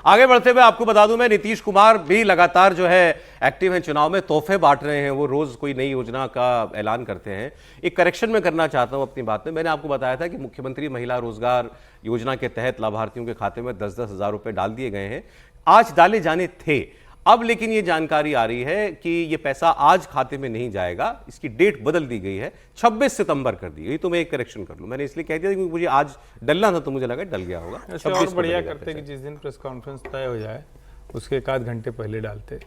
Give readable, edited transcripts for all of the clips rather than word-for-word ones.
आगे बढ़ते हुए आपको बता दूं मैं, नीतीश कुमार भी लगातार जो है एक्टिव हैं चुनाव में, तोहफे बांट रहे हैं। वो रोज कोई नई योजना का ऐलान करते हैं। एक करेक्शन में करना चाहता हूं अपनी बात में। मैंने आपको बताया था कि मुख्यमंत्री महिला रोजगार योजना के तहत लाभार्थियों के खाते में 10-10 हजार रुपए डाल दिए गए हैं। आज डाले जाने थे, अब लेकिन ये जानकारी आ रही है कि ये पैसा आज खाते में नहीं जाएगा। इसकी डेट बदल दी गई है, 26 सितंबर कर दी गई। तो मैं एक करेक्शन कर लूं, मैंने इसलिए कह दिया क्योंकि मुझे आज डलना था तो मुझे लगा डल गया होगा। ऐसे और बढ़िया करते कि जिस दिन प्रेस कॉन्फ्रेंस तय हो जाए उसके एक आध घंटे पहले डालते।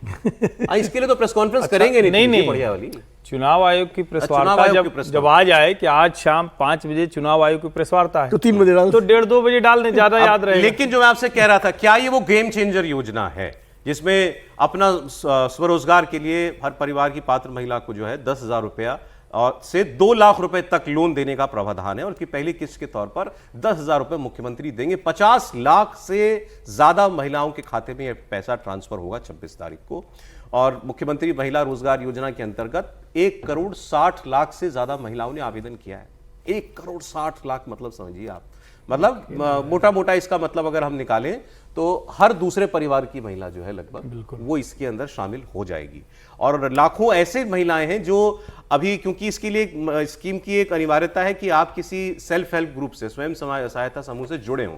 इसके लिए तो प्रेस कॉन्फ्रेंस करेंगे नहीं बढ़िया वाली। चुनाव आयोग की प्रेस वार्ता जब आ जाए कि आज शाम 5 बजे चुनाव आयोग की प्रेस वार्ता है, तो 3 बजे डाल, तो 1:30-2 बजे डालने ज्यादा याद रहे। लेकिन जो मैं आपसे कह रहा था, क्या ये वो गेम चेंजर योजना है जिसमें अपना स्वरोजगार के लिए हर परिवार की पात्र महिला को जो है 10,000 रुपया और से 2 लाख रुपए तक लोन देने का प्रावधान है, और उसकी पहली किस्त के तौर पर 10,000 रुपए मुख्यमंत्री देंगे। 50 लाख से ज्यादा महिलाओं के खाते में यह पैसा ट्रांसफर होगा 26 तारीख को। और मुख्यमंत्री महिला रोजगार योजना के अंतर्गत 1 करोड़ 60 लाख से ज्यादा महिलाओं ने आवेदन किया है। 1 करोड़ 60 लाख मतलब समझिए आप, मतलब मोटा मोटा इसका मतलब अगर हम निकालें तो हर दूसरे परिवार की महिला जो है लगभग वो इसके अंदर शामिल हो जाएगी। और लाखों ऐसे महिलाएं हैं जो अभी, क्योंकि इसके लिए स्कीम की एक अनिवार्यता है कि आप किसी सेल्फ हेल्प ग्रुप से, स्वयं सहायता समूह से जुड़े हों।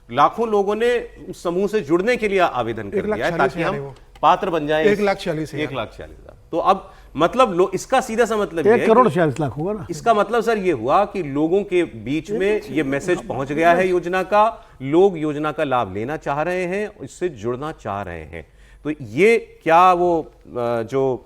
लाखों लोगों ने उस समूह से जुड़ने के लिए आवेदन कर दिया है ताकि हम पात्र बन जाए। 1,46,000। तो अब मतलब इसका सीधा सा मतलब 1 करोड़ 46 लाख होगा ना। इसका मतलब सर ये हुआ कि लोगों के बीच में ये मैसेज पहुंच गया है योजना का। लोग योजना का लाभ लेना चाह रहे हैं, इससे जुड़ना चाह रहे हैं। तो ये क्या वो जो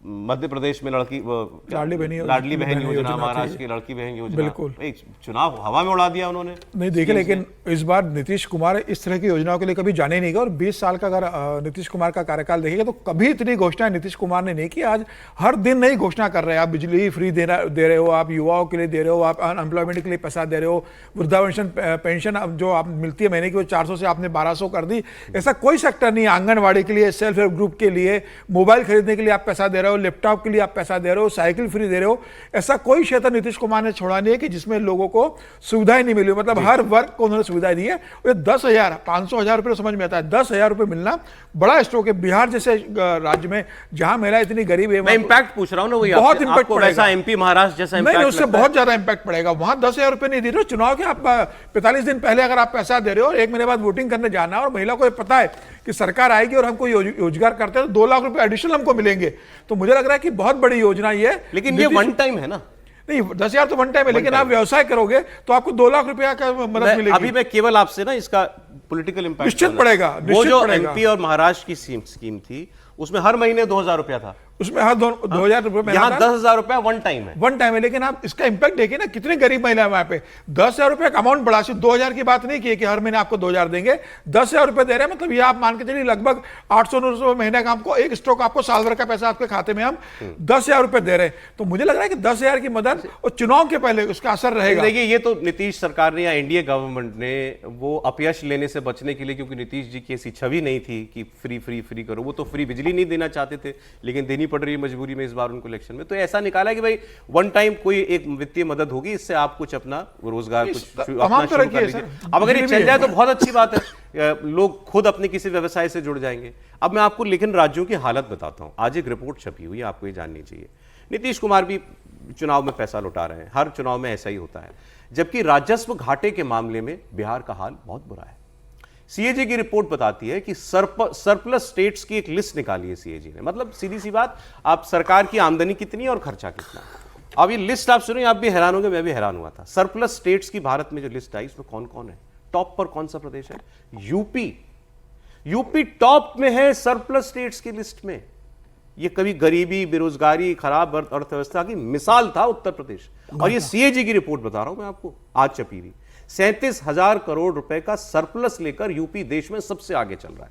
मध्य प्रदेश में लाडली बहन योजना, महाराष्ट्र की लड़की बहन योजना, बिल्कुल एक चुनाव हवा में उड़ा दिया उन्होंने। नहीं देखिए, लेकिन इस बार नीतीश कुमार इस तरह की योजनाओं के लिए कभी जाने नहीं गए। और 20 साल का अगर नीतीश कुमार का कार्यकाल देखिएगा तो कभी इतनी घोषणाएं नीतीश कुमार ने नहीं की। आज हर दिन नई घोषणा कर रहे हैं। आप बिजली फ्री दे रहे हो, आप युवाओं के लिए दे रहे हो, आप अनएम्प्लॉयमेंट के लिए पैसा दे रहे हो, वृद्धावस्था पेंशन जो आप मिलती है महीने की वो 400 से आपने 1200 कर दी। ऐसा कोई सेक्टर नहीं, आंगनबाड़ी के लिए, सेल्फ हेल्प ग्रुप के लिए, मोबाइल खरीदने के लिए आप पैसा दे रहे हो, लैपटॉप के लिए आप पैसा दे रहे हो, साइकिल फ्री दे रहे हो। ऐसा कोई क्षेत्र नीतीश कुमार ने छोड़ा नहीं है कि जिसमें लोगों को सुविधाएं नहीं मिली। मतलब हर वर्ग को उन्होंने सुविधाएं दी है। 10,000 500,000 रुपये समझ में आता है, 10,000 रुपये मिलना बड़ा स्ट्रोक है। बिहार जैसे राज्य में जहां महिला इतनी गरीब है, मैं इंपैक्ट पूछ रहा हूं ना, वही बहुत इंपैक्ट पड़ेगा। एमपी महाराष्ट्र जैसा नहीं, उससे बहुत ज्यादा इंपैक्ट पड़ेगा। वहां 10,000 रुपये नहीं दे रहे हो। चुनाव के आप 45 दिन पहले अगर आप पैसा दे रहे हो, 1 महीने बाद वोटिंग करने जाना है और महिला को पता है कि सरकार आएगी और हमको रोजगार करते हैं तो 2 लाख रुपए एडिशनल हमको मिलेंगे, तो मुझे लग रहा है कि बहुत बड़ी योजना ये। लेकिन ये वन टाइम है ना। नहीं, 10,000 तो वन टाइम है, लेकिन आप व्यवसाय करोगे तो आपको 2 लाख रुपया का मदद मिलेगी। अभी मैं केवल आपसे ना इसका पॉलिटिकल इंपैक्ट निश्चित पड़ेगा। वो जो एमपी और महाराष्ट्र की स्कीम थी उसमें हर महीने 2,000 रुपया था, उसमें हर 2,000 रुपये। यहाँ 10,000 रुपया वन टाइम है। लेकिन आप इसका इंपैक्ट देखिए ना, कितनी गरीब महिला है वहां पे। 10,000 रुपये का अमाउंट बढ़ा, सिर्फ 2,000 की बात नहीं की कि हर महीने आपको 2,000 देंगे। 10,000 रुपये दे रहे हैं, मतलब ये आप मान के चलिए लगभग 800-900 महीने का आपको एक स्ट्रोक, आपको साल भर का पैसा आपके खाते में हम 10,000 रुपये दे रहे हैं। तो मुझे लग रहा है कि 10,000 की मदद और चुनाव के पहले उसका असर रहेगा। देखिए, ये तो नीतीश सरकार ने या एनडीए गवर्नमेंट ने वो अपयश लेने से बचने के लिए, क्योंकि नीतीश जी की ऐसी छवि नहीं थी कि फ्री करो, वो तो फ्री बिजली नहीं देना चाहते थे, लेकिन देनी पड़ रही है मजबूरी में इस बार उनको इलेक्शन में। तो ऐसा निकाला कि भाई वन टाइम कोई एक वित्तीय मदद होगी, इससे आप कुछ अपना रोजगार कुछ अपना शुरू कर लीजिए। अब अगर ये चल जाए तो बहुत अच्छी बात है, लोग खुद अपने किसी व्यवसाय से जुड़ जाएंगे। अब मैं आपको लेकिन राज्यों की हालत बताता हूं। आज एक रिपोर्ट छपी हुई है, आपको ये जाननी चाहिए। नीतीश कुमार भी चुनाव में पैसा लुटा रहे हैं, हर चुनाव में ऐसा ही होता है, जबकि राजस्व घाटे के मामले में बिहार का हाल बहुत बुरा है। सीएजी की रिपोर्ट बताती है कि सरप्लस स्टेट्स की एक लिस्ट निकाली है सीएजी ने। मतलब सीधी सी बात, आप सरकार की आमदनी कितनी और खर्चा कितना। अब ये लिस्ट आप सुनिए, आप भी हैरान होंगे, मैं भी हैरान हुआ था। सरप्लस स्टेट्स की भारत में जो लिस्ट आई, उसमें कौन कौन है। टॉप पर कौन सा प्रदेश है? यूपी टॉप में है सरप्लस स्टेट्स की लिस्ट में। ये कभी गरीबी, बेरोजगारी, खराब अर्थव्यवस्था की मिसाल था उत्तर प्रदेश। और ये सीएजी की रिपोर्ट बता रहा हूं मैं आपको, आज छपी हुई। 37,000 करोड़ रुपए का सरप्लस लेकर यूपी देश में सबसे आगे चल रहा है।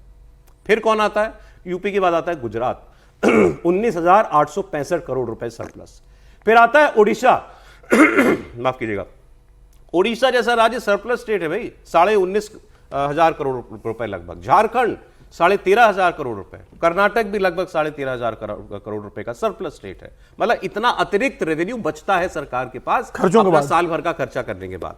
फिर कौन आता है? यूपी के बाद आता है गुजरात, 19,865 करोड़ रुपए सरप्लस। फिर आता है ओडिशा, माफ कीजिएगा, ओडिशा जैसा राज्य सरप्लस स्टेट है भाई, 19,500 करोड़ रुपए लगभग। झारखंड 13,500 करोड़ रुपए। कर्नाटक भी लगभग 13,500 करोड़ रुपए का सरप्लस स्टेट है। मतलब इतना अतिरिक्त रेवेन्यू बचता है सरकार के पास खर्चों के बाद, साल भर का खर्चा करने के बाद।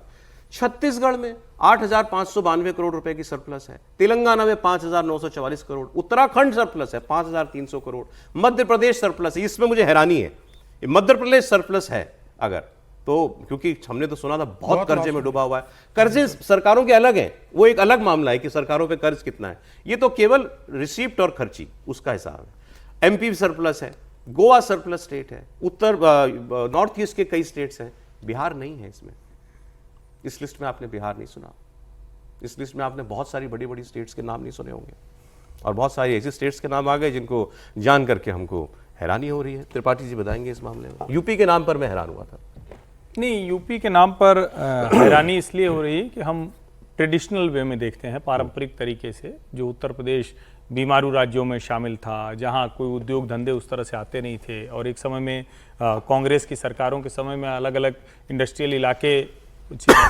छत्तीसगढ़ में 8,592 करोड़ रुपए की सरप्लस है, तेलंगाना में 5,944 करोड़, उत्तराखंड सरप्लस है 5,300 करोड़, मध्य प्रदेश सरप्लस है। इसमें मुझे हैरानी है, मध्य प्रदेश सरप्लस है अगर तो, क्योंकि हमने तो सुना था बहुत कर्जे में डूबा हुआ है। कर्जे सरकारों के अलग हैं, वो एक अलग मामला है कि सरकारों पे कर्ज कितना है, ये तो केवल रिसीप्ट और खर्ची उसका हिसाब है। एमपी सरप्लस है, गोवा सरप्लस स्टेट है, नॉर्थ ईस्ट के कई स्टेट्स हैं, बिहार नहीं है इसमें। इस लिस्ट में आपने बिहार नहीं सुना, इस लिस्ट में आपने बहुत सारी बड़ी बड़ी स्टेट्स के नाम नहीं सुने होंगे, और बहुत सारी ऐसी स्टेट्स के नाम आ गए जिनको जान करके हमको हैरानी हो रही है। त्रिपाठी जी बताएंगे इस मामले में। यूपी के नाम पर मैं हैरान हुआ था। नहीं, यूपी के नाम पर हैरानी इसलिए हो रही है कि हम ट्रेडिशनल वे में देखते हैं, पारंपरिक तरीके से, जो उत्तर प्रदेश बीमारू राज्यों में शामिल था, जहां कोई उद्योग धंधे उस तरह से आते नहीं थे, और एक समय में कांग्रेस की सरकारों के समय में अलग अलग इंडस्ट्रियल इलाके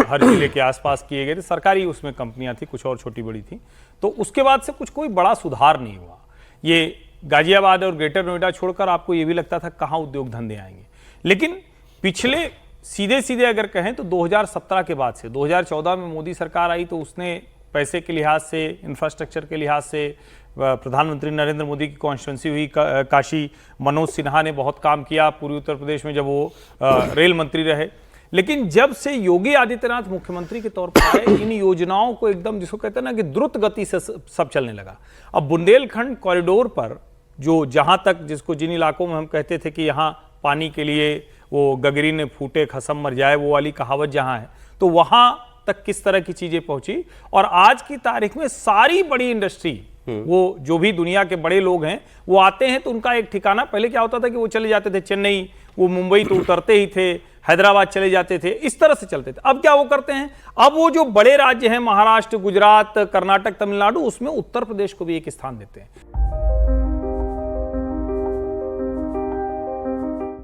हर जिले के आसपास किए गए थे, सरकारी उसमें कंपनियां थी, कुछ और छोटी बड़ी थी। तो उसके बाद से कुछ कोई बड़ा सुधार नहीं हुआ। ये गाजियाबाद और ग्रेटर नोएडा छोड़कर आपको ये भी लगता था कहाँ उद्योग धंधे आएंगे। लेकिन पिछले सीधे सीधे अगर कहें तो 2017 के बाद से 2014 में मोदी सरकार आई, तो उसने पैसे के लिहाज से, इंफ्रास्ट्रक्चर के लिहाज से, प्रधानमंत्री नरेंद्र मोदी की कॉन्स्टिट्यूंसी हुई काशी, मनोज सिन्हा ने बहुत काम किया पूर्वी उत्तर प्रदेश में जब वो रेल मंत्री रहे। लेकिन जब से योगी आदित्यनाथ मुख्यमंत्री के तौर पर आए, इन योजनाओं को एकदम, जिसको कहते हैं ना कि द्रुत गति से सब चलने लगा। अब बुंदेलखंड कॉरिडोर पर जो जहां तक, जिसको जिन इलाकों में हम कहते थे कि यहाँ पानी के लिए वो गगरी ने फूटे खसम मर जाए, वो वाली कहावत जहां है, तो वहां तक किस तरह की चीजें पहुंची। और आज की तारीख में सारी बड़ी इंडस्ट्री, वो जो भी दुनिया के बड़े लोग हैं वो आते हैं, तो उनका एक ठिकाना, पहले क्या होता था कि वो चले जाते थे चेन्नई, वो मुंबई तो उतरते ही थे, हैदराबाद चले जाते थे, इस तरह से चलते थे। अब क्या वो करते हैं, अब वो जो बड़े राज्य हैं, महाराष्ट्र, गुजरात, कर्नाटक, तमिलनाडु, उसमें उत्तर प्रदेश को भी एक स्थान देते हैं।